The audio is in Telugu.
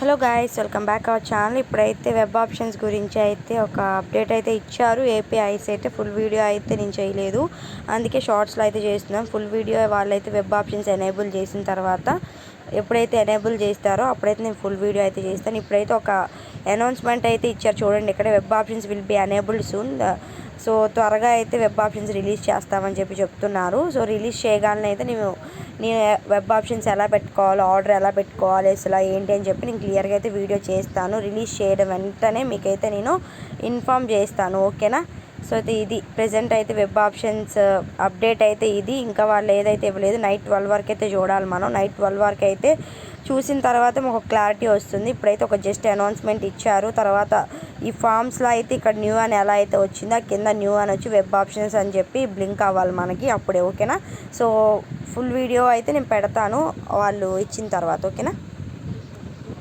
Hello guys, welcome back our channel. ఇప్పుడైతే వెబ్ ఆప్షన్స్ గురించి అయితే ఒక అప్డేట్ అయితే ఇచ్చారు. ఏపీఐస్ అయితే ఫుల్ వీడియో అయితే నేను చేయలేదు, అందుకే షార్ట్స్లో అయితే చేస్తున్నాం. ఫుల్ వీడియో వాళ్ళైతే వెబ్ ఆప్షన్స్ ఎనేబుల్ చేసిన తర్వాత ఎప్పుడైతే ఎనేబుల్ చేస్తారో అప్పుడైతే నేను ఫుల్ వీడియో అయితే చేస్తాను. ఇప్పుడైతే ఒక అనౌన్స్మెంట్ అయితే ఇచ్చారు చూడండి, ఇక్కడ web options will be enabled soon. So త్వరగా అయితే వెబ్ ఆప్షన్స్ రిలీజ్ చేస్తామని చెప్తున్నారు. సో రిలీజ్ చేయగానే అయితే నేను వెబ్ ఆప్షన్స్ ఎలా పెట్టుకోవాలో, ఆర్డర్ ఎలా పెట్టుకోవాలి, అసలు ఏంటి అని చెప్పి నేను క్లియర్గా అయితే వీడియో చేస్తాను. రిలీజ్ చేయడం వెంటనే మీకైతే నేను ఇన్ఫామ్ చేస్తాను, ఓకేనా. సో ఇది ప్రజెంట్ అయితే వెబ్ ఆప్షన్స్ అప్డేట్ అయితే ఇది. ఇంకా వాళ్ళు ఏదైతే ఇవ్వలేదు, నైట్ 12 వరకు అయితే చూడాలి మనం. నైట్ 12 వరకు అయితే చూసిన తర్వాత మాకు క్లారిటీ వస్తుంది. ఇప్పుడైతే ఒక జస్ట్ అనౌన్స్మెంట్ ఇచ్చారు. తర్వాత ఈ ఫామ్స్లో అయితే ఇక్కడ న్యూ అని ఎలా అయితే వచ్చిందో కింద న్యూ అని వచ్చి వెబ్ ఆప్షన్స్ అని చెప్పి బ్లింక్ అవ్వాలి మనకి, అప్పుడే ఓకేనా. సో ఫుల్ వీడియో అయితే నేను పెడతాను వాళ్ళు ఇచ్చిన తర్వాత, ఓకేనా.